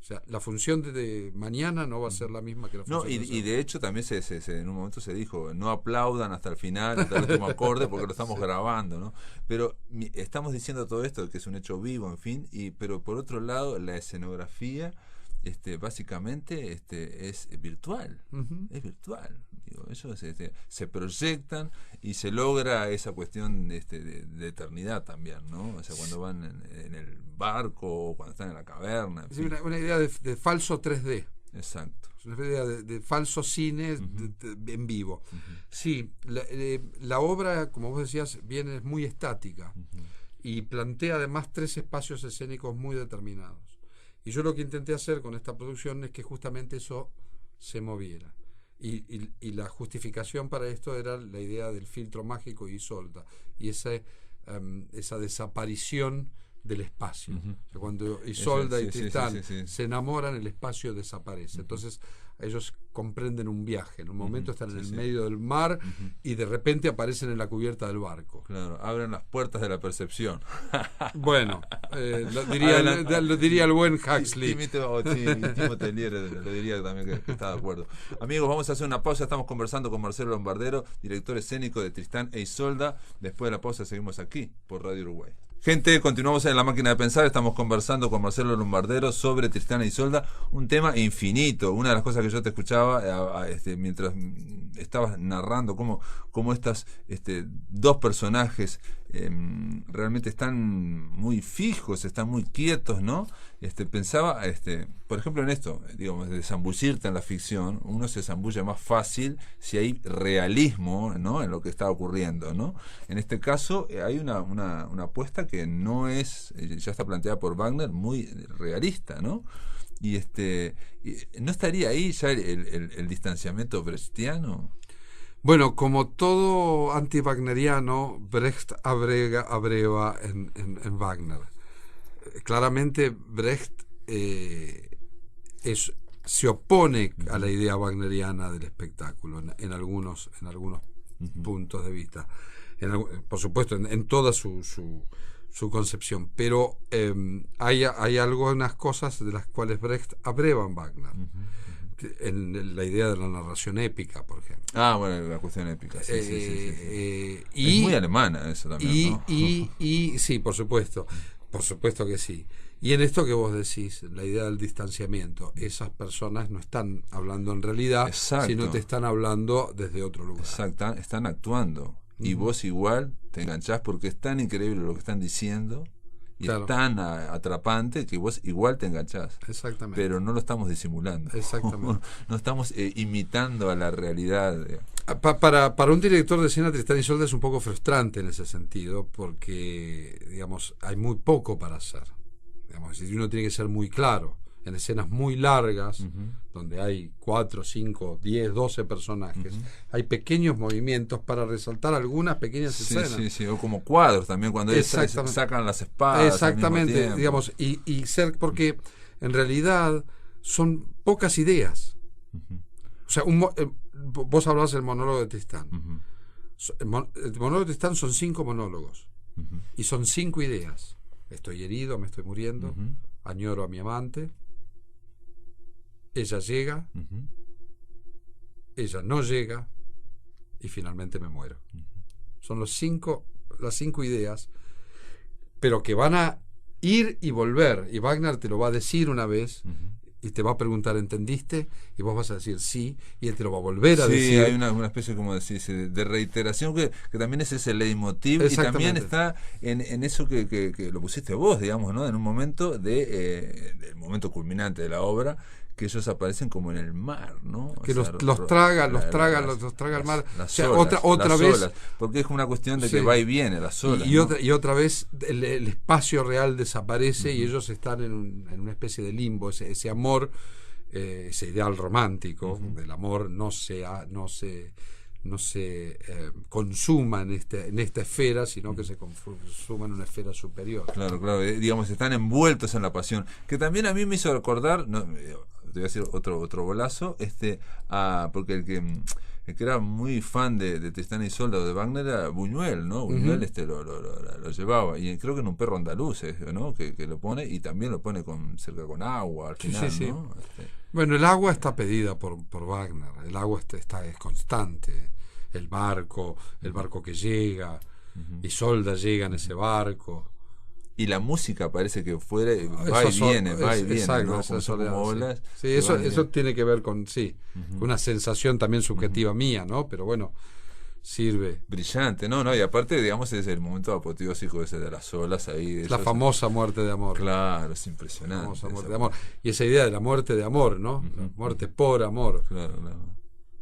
O sea, la función de mañana no va a ser la misma que la función y de hecho también en un momento se dijo, no aplaudan hasta el final, hasta el último acorde, porque lo estamos grabando, ¿no? Pero estamos diciendo todo esto, que es un hecho vivo, en fin, pero por otro lado, la escenografía básicamente es virtual. Es virtual. Digo, ellos se proyectan y se logra esa cuestión de eternidad también, ¿no? O sea, cuando van en el barco o cuando están en la caverna. Es una idea de falso 3D. Exacto. Es una idea de falso cine en vivo. Sí, la obra, como vos decías, bien es muy estática y plantea además 3 espacios escénicos muy determinados. Y yo lo que intenté hacer con esta producción es que justamente eso se moviera. Y la justificación para esto era la idea del filtro mágico y Isolda, y esa desaparición del espacio. O sea, cuando Isolda y Tristán se enamoran, el espacio desaparece. Entonces ellos comprenden un viaje. En un momento están en el medio del mar y de repente aparecen en la cubierta del barco. Claro, abren las puertas de la percepción. Bueno, lo diría el buen Huxley. Timo Tellier lo diría también, que está de acuerdo. Amigos, vamos a hacer una pausa. Estamos conversando con Marcelo Lombardero, director escénico de Tristán e Isolda. Después de la pausa seguimos aquí por Radio Uruguay. Gente, continuamos en La Máquina de Pensar, estamos conversando con Marcelo Lombardero sobre Tristán e Isolda, un tema infinito. Una de las cosas que yo te escuchaba mientras estabas narrando cómo estas dos personajes realmente están muy fijos, están muy quietos, ¿no? Pensaba, por ejemplo, en esto, digamos, de zambullirte en la ficción, uno se zambulle más fácil si hay realismo, ¿no?, en lo que está ocurriendo, ¿no? En este caso hay una apuesta que no es, ya está planteada por Wagner, muy realista, ¿no? Y ¿no estaría ahí ya el distanciamiento brechtiano? Bueno, como todo anti-wagneriano, Brecht abreva en Wagner. Claramente Brecht se opone a la idea wagneriana del espectáculo en algunos puntos de vista. Por supuesto, en toda su concepción. Pero hay algunas cosas de las cuales Brecht abreva en Wagner. En la idea de la narración épica, por ejemplo. Ah, bueno, la cuestión épica. Sí. Es muy alemana eso también, ¿no? Y sí, por supuesto que sí. Y en esto que vos decís, la idea del distanciamiento, esas personas no están hablando en realidad, exacto, sino te están hablando desde otro lugar. Exacto, están actuando. Y vos igual te enganchás porque es tan increíble lo que están diciendo y claro, es tan atrapante que vos igual te enganchás. Exactamente. Pero no lo estamos disimulando. Exactamente. No estamos imitando a la realidad. Para un director de escena, Tristán y Isolda es un poco frustrante en ese sentido porque, digamos, hay muy poco para hacer. Digamos, y uno tiene que ser muy claro. En escenas muy largas, donde hay 4, 5, 10, 12 personajes, hay pequeños movimientos para resaltar algunas pequeñas escenas. Sí, o como cuadros también, cuando sacan las espadas. Exactamente, al mismo digamos, y ser, porque en realidad son pocas ideas. O sea, vos hablabas del monólogo de Tristán. El monólogo de Tristán son 5 monólogos, y son 5 ideas. Estoy herido, me estoy muriendo, añoro a mi amante. Ella llega, ella no llega y finalmente me muero. Son las 5 ideas, pero que van a ir y volver. Y Wagner te lo va a decir una vez y te va a preguntar, ¿entendiste? Y vos vas a decir sí, y él te lo va a volver a decir. Sí, hay una especie, como decís, de reiteración que también es ese leitmotiv, y también está en eso que lo pusiste vos, digamos, ¿no? En un momento del momento culminante de la obra, que ellos aparecen como en el mar, ¿no? Que los traga el mar. Las otra vez. Olas, porque es una cuestión de que va y viene, las olas. Y otra vez el espacio real desaparece y ellos están en una especie de limbo. Ese amor, ese ideal romántico del amor no se consuma en esta esfera, sino que se consuma en una esfera superior. Claro, digamos, están envueltos en la pasión, que también a mí me hizo recordar, te voy a decir otro bolazo, porque el que era muy fan de Tristán y Isolda de Wagner era Buñuel, ¿no? Buñuel lo llevaba, y creo que en Un perro andaluz, ¿no? Que lo pone, y también lo pone cerca con agua al final, sí. ¿no? Bueno, el agua está pedida por Wagner, el agua es constante, el barco que llega, Isolda llega en ese barco. Y la música parece que va y viene, exacto, ¿no? Como olas. Sí, eso tiene que ver con una sensación también subjetiva mía, ¿no? Pero bueno, sirve. Brillante, ¿no? Y aparte, digamos, es el momento apoteósico ese de las olas ahí. La famosa muerte de amor. Claro, es impresionante. La famosa muerte de amor. Y esa idea de la muerte de amor, ¿no? La muerte por amor. Claro.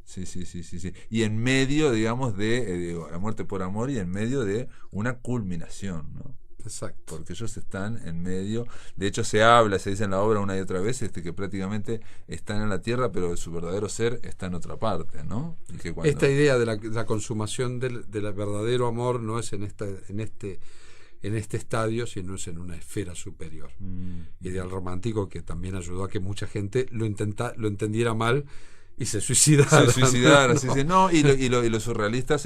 Sí. Y en medio, digamos, de la muerte por amor, y en medio de una culminación, ¿no? Exacto. Porque ellos están en medio. De hecho, se dice en la obra una y otra vez, que prácticamente están en la tierra, pero su verdadero ser está en otra parte, ¿no? Y que esta idea de la consumación del verdadero amor no es en este estadio, sino es en una esfera superior. Ideal romántico que también ayudó a que mucha gente lo entendiera mal y se suicidaron. ¿no? Sí. No, y los surrealistas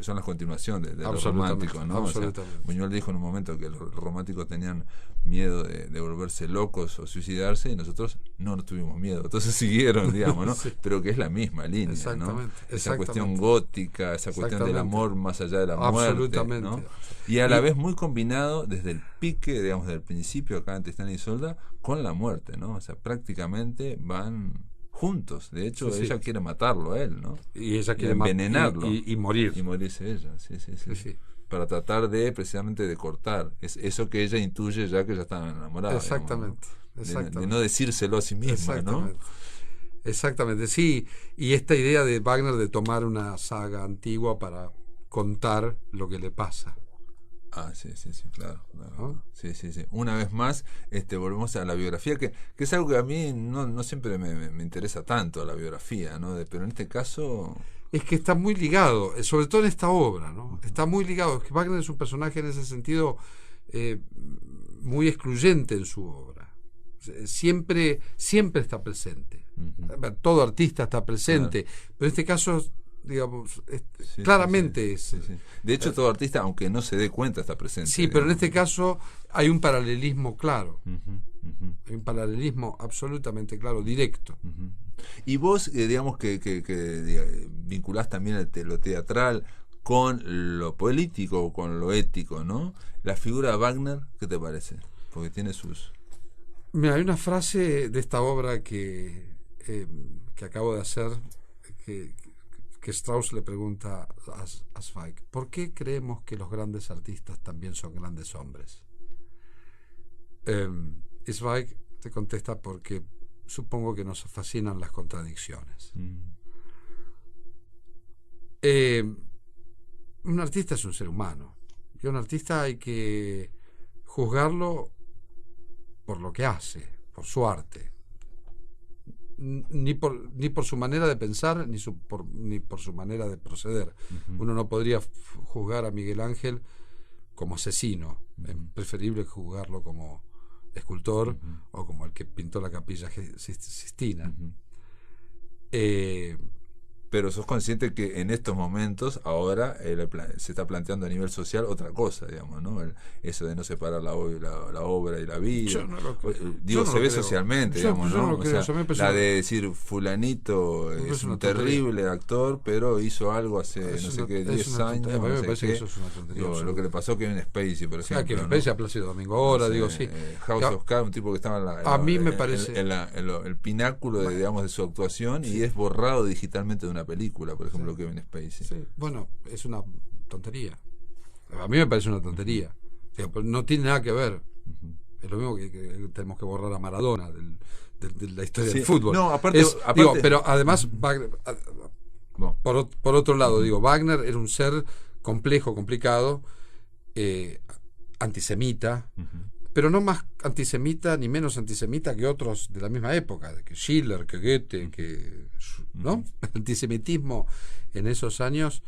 son la continuación de los románticos, ¿no? Absolutamente. Buñuel dijo en un momento que los románticos tenían miedo de volverse locos o suicidarse, y nosotros no tuvimos miedo, entonces siguieron, digamos, ¿no? Sí. Pero que es la misma línea, exactamente, ¿no? Esa cuestión gótica, esa cuestión del amor más allá de la muerte, ¿no? Y a la vez muy combinado desde el pique, digamos, del principio acá en Tristán y Isolda, con la muerte, ¿no? O sea, prácticamente van juntos. De hecho, ella quiere matarlo a él, ¿no? Y ella quiere envenenarlo. Y morir. Y morirse ella, sí. Para tratar precisamente de cortar. Es eso que ella intuye ya que ya estaban enamorados. Exactamente. Digamos, ¿no? De no decírselo a sí misma, ¿no? Exactamente, sí. Y esta idea de Wagner de tomar una saga antigua para contar lo que le pasa. Sí, claro. ¿Ah? Sí. Una vez más, volvemos a la biografía, que es algo que a mí no siempre me interesa tanto, la biografía, ¿no? Pero en este caso... Es que está muy ligado, sobre todo en esta obra, ¿no? Está muy ligado. Es que Wagner es un personaje en ese sentido muy excluyente en su obra. Siempre está presente. Uh-huh. Todo artista está presente, claro. Pero en este caso... digamos, claramente es. De hecho, todo artista, aunque no se dé cuenta, está presente. Sí, pero en este caso hay un paralelismo claro. Hay un paralelismo absolutamente claro, directo. Y vos, digamos que vinculás también lo teatral con lo político, con lo ético, ¿no? La figura de Wagner, ¿qué te parece? Porque tiene sus... Mira, hay una frase de esta obra que acabo de hacer que Strauss le pregunta a Zweig: ¿por qué creemos que los grandes artistas también son grandes hombres? Y Zweig te contesta: porque supongo que nos fascinan las contradicciones. Un artista es un ser humano, y un artista hay que juzgarlo por lo que hace, por su arte. Ni por su manera de pensar, ni por su manera de proceder. Uno no podría juzgar a Miguel Ángel como asesino. Es preferible juzgarlo como escultor o como el que pintó la Capilla Sixtina. Pero sos consciente que en estos momentos ahora se está planteando a nivel social otra cosa, digamos, ¿no? Eso de no separar la obra y la vida. Yo no lo creo. Digo, se ve socialmente, digamos, ¿no? No creo. O sea, la de decir fulanito es un terrible actor, pero hizo algo hace 10 años. A mí me parece que eso es una tontería. Lo que le pasó a Kevin Spacey, por ejemplo. Kevin Spacey, a Plácido Domingo ahora, sí. House of Cards, un tipo que estaba a mí me parece en el pináculo de su actuación, y es borrado digitalmente de una película, por ejemplo, Kevin Spacey. Sí. Bueno, es una tontería. A mí me parece una tontería. No tiene nada que ver. Es lo mismo que tenemos que borrar a Maradona de la historia del fútbol. No, aparte, pero además Wagner, por otro lado, Wagner era un ser complejo, complicado, antisemita, pero no más antisemita ni menos antisemita que otros de la misma época, que Schiller, que Goethe, ¿no? El antisemitismo en esos años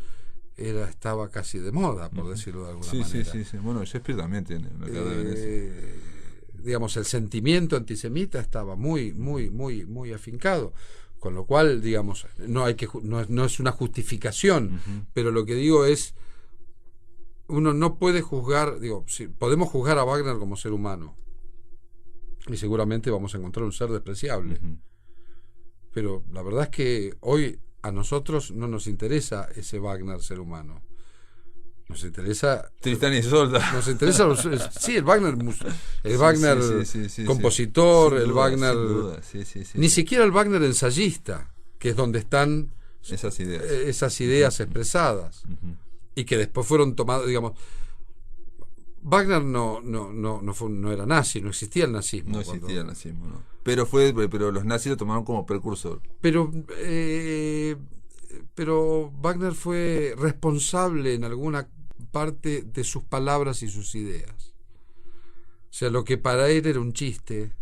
estaba casi de moda, por decirlo de alguna manera. Sí. Bueno, Shakespeare también tiene una cara de Venecia. Digamos, el sentimiento antisemita estaba muy afincado, con lo cual, digamos, no es una justificación, pero lo que digo es, uno no puede juzgar, podemos juzgar a Wagner como ser humano, y seguramente vamos a encontrar un ser despreciable, pero la verdad es que hoy a nosotros no nos interesa ese Wagner ser humano. Nos interesa Tristán y Isolda. Nos interesa el Wagner, compositor, el Wagner, ni siquiera el Wagner ensayista, que es donde están esas ideas expresadas y que después fueron tomadas, digamos. Wagner no era nazi, no existía el nazismo. No existía el nazismo, no. Pero los nazis lo tomaron como precursor. Pero Wagner fue responsable en alguna parte de sus palabras y sus ideas. O sea, lo que para él era un chiste,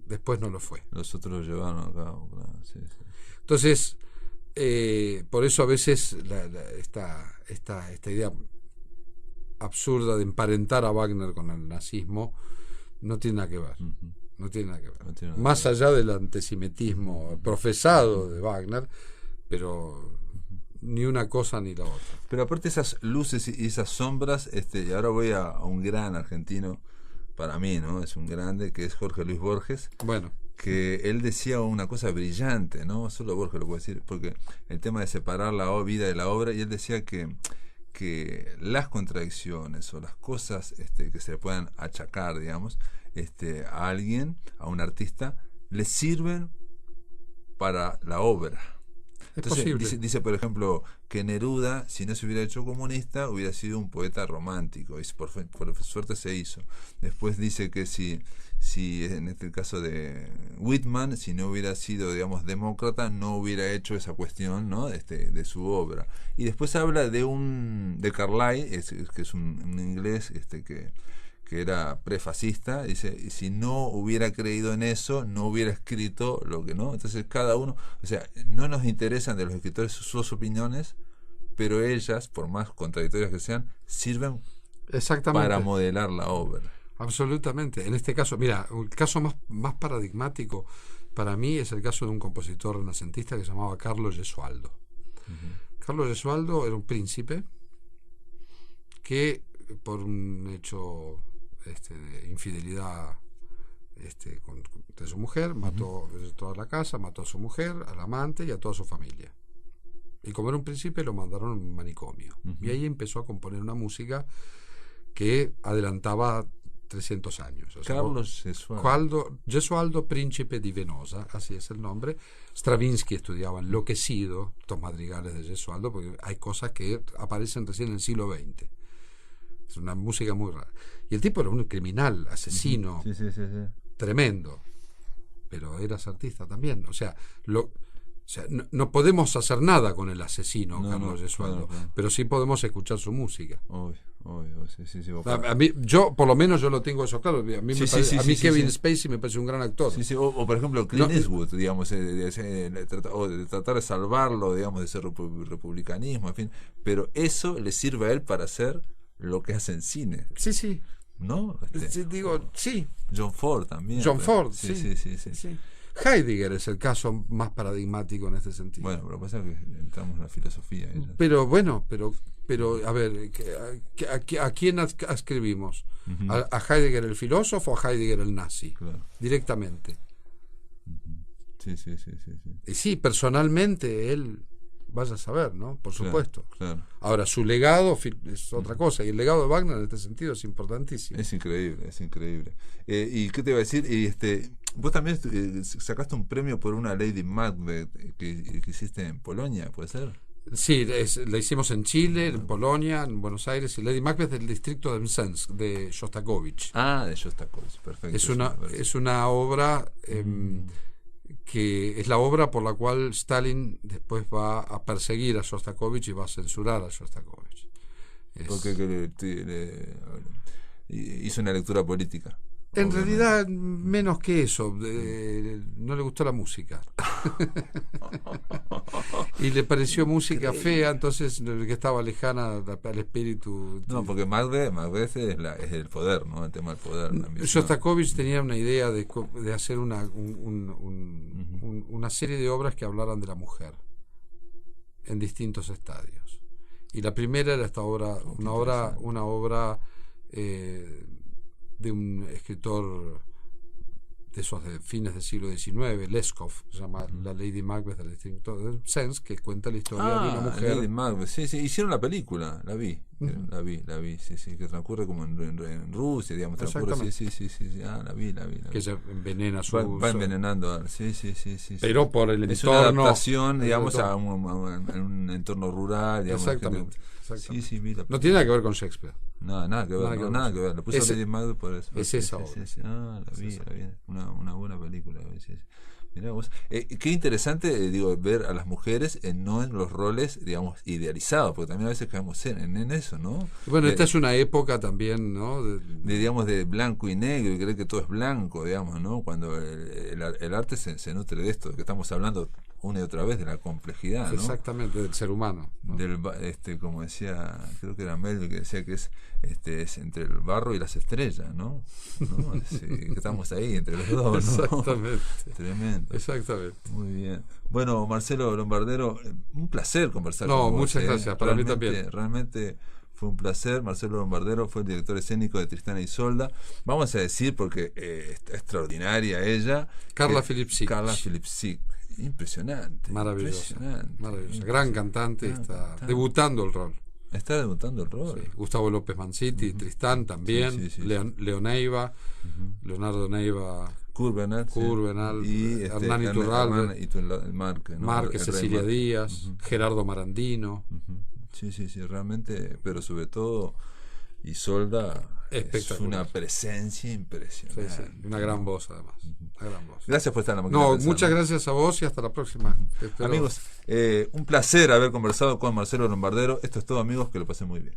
después no lo fue. Los otros lo llevaron a cabo, claro. Sí. Entonces, por eso a veces esta idea absurda de emparentar a Wagner con el nazismo no tiene nada que ver. No tiene nada que ver. No tiene nada Más que ver. allá del antisemitismo profesado de Wagner, pero ni una cosa ni la otra. Pero aparte esas luces y esas sombras, y ahora voy a un gran argentino, para mí, ¿no? Es un grande, que es Jorge Luis Borges. Bueno. Que él decía una cosa brillante, ¿no? Solo Borges lo puede decir, porque el tema de separar la vida de la obra, y él decía que las contradicciones o las cosas que se le puedan achacar, digamos, a alguien, a un artista, le sirven para la obra. Entonces, dice, por ejemplo, que Neruda, si no se hubiera hecho comunista, hubiera sido un poeta romántico, y por suerte se hizo. Después dice que si en este caso de Whitman, si no hubiera sido, digamos, demócrata, no hubiera hecho esa cuestión, ¿no? De su obra. Y después habla de Carlyle, que es un inglés que era prefascista, dice, y si no hubiera creído en eso, no hubiera escrito lo que no. Entonces cada uno, o sea, no nos interesan de los escritores sus opiniones, pero ellas, por más contradictorias que sean, sirven para modelar la obra. Absolutamente. En este caso, mira, el caso más paradigmático para mí es el caso de un compositor renacentista que se llamaba Carlo Gesualdo. Uh-huh. Carlo Gesualdo era un príncipe que por un hecho de infidelidad de su mujer, mató toda la casa, mató a su mujer, al amante y a toda su familia. Y como era un príncipe, lo mandaron a un manicomio. Uh-huh. Y ahí empezó a componer una música que adelantaba 300 años. O sea, Carlos Gesualdo Príncipe di Venosa, así es el nombre. Stravinsky estudiaba enloquecido estos madrigales de Gesualdo, porque hay cosas que aparecen recién en el siglo XX. Es una música muy rara. Y el tipo era un criminal, asesino, sí. tremendo. Pero eras artista también. O sea, no podemos hacer nada con el asesino, Carlos Gesualdo, claro. Pero sí podemos escuchar su música. Obvio, sí. A mí, por lo menos yo lo tengo eso claro. A mí, Kevin Spacey me parece un gran actor. Sí. O por ejemplo, Clint Eastwood, digamos, de tratar de salvarlo, digamos, de ser republicanismo, en fin. Pero eso le sirve a él para hacer lo que hace en cine. Sí. ¿No? Sí. John Ford también. Sí. Heidegger es el caso más paradigmático en este sentido. Bueno, pero pasa que entramos en la filosofía. Pero a ver, ¿a quién ascribimos? Uh-huh. ¿A Heidegger el filósofo o a Heidegger el nazi? Claro. Directamente. Uh-huh. Sí. Y sí, personalmente él, vaya a saber, ¿no? Por supuesto. Claro. Ahora, su legado es otra cosa, y el legado de Wagner en este sentido es importantísimo. Es increíble. ¿Y qué te iba a decir? Vos también sacaste un premio por una Lady Macbeth que hiciste en Polonia, ¿puede ser? Sí, la hicimos en Chile, en Polonia, en Buenos Aires, y Lady Macbeth del distrito de Msensk, de Shostakovich. De Shostakovich, perfecto. Es una obra que es la obra por la cual Stalin después va a perseguir a Shostakovich y va a censurar a Shostakovich. Porque hizo una lectura política. En realidad, menos que eso. No le gustó la música. Y le pareció música fea, entonces que estaba lejana al espíritu. No, porque Macbeth es el poder, ¿no? El tema del poder. Shostakovich tenía una idea de hacer una serie de obras que hablaran de la mujer en distintos estadios. Y la primera era esta obra, una obra de un escritor de esos de fines del siglo XIX, Leskov, se llama La Lady Macbeth del distrito de Msensk, que cuenta la historia de una mujer. Lady Macbeth, sí, hicieron la película, la vi, sí, que transcurre como en Rusia, digamos, transcurre, sí, la vi. Que ella envenena va envenenando, sí. Pero por el entorno. Es una adaptación, digamos, a un entorno rural, digamos. Exactamente. Sí, vi la película. No tiene nada que ver con Shakespeare. Nada que ver. Le puso Lady Macbeth por eso. Es esa obra. La vi. Una buena película. Sí. Mirá vos. Qué interesante, ver a las mujeres no en los roles, digamos, idealizados, porque también a veces caemos en eso, ¿no? Bueno, esta es una época también, ¿no? Digamos, de blanco y negro, y creer que todo es blanco, digamos, ¿no? Cuando el arte se nutre de esto, de que estamos hablando una y otra vez de la complejidad, ¿no? Exactamente, del ser humano, ¿no? Como decía, creo que era Melville que decía que es entre el barro y las estrellas, ¿no? Que estamos ahí entre los dos, ¿no? Exactamente. Tremendo. Exactamente. Muy bien. Bueno, Marcelo Lombardero, un placer conversar con vos. Muchas gracias, para mí también. Realmente fue un placer. Marcelo Lombardero fue el director escénico de Tristana y Isolda. Vamos a decir, porque extraordinaria ella. Carla Filipsik. Impresionante. Maravillosa. Gran cantante, está debutando el rol. Está debutando el rol. Sí. Gustavo López Manciti, Tristán también, Leo Neiva, Leonardo Neiva, Curvenal y Hernán Iturralde, Márquez, Cecilia Díaz, Gerardo Marandino. Sí, realmente, pero sobre todo Isolda es una presencia impresionante. Sí, una gran voz además. Una gran voz. Gracias por estar en la máquina. Muchas gracias a vos y hasta la próxima. Amigos, un placer haber conversado con Marcelo Lombardero. Esto es todo, amigos, que lo pasen muy bien.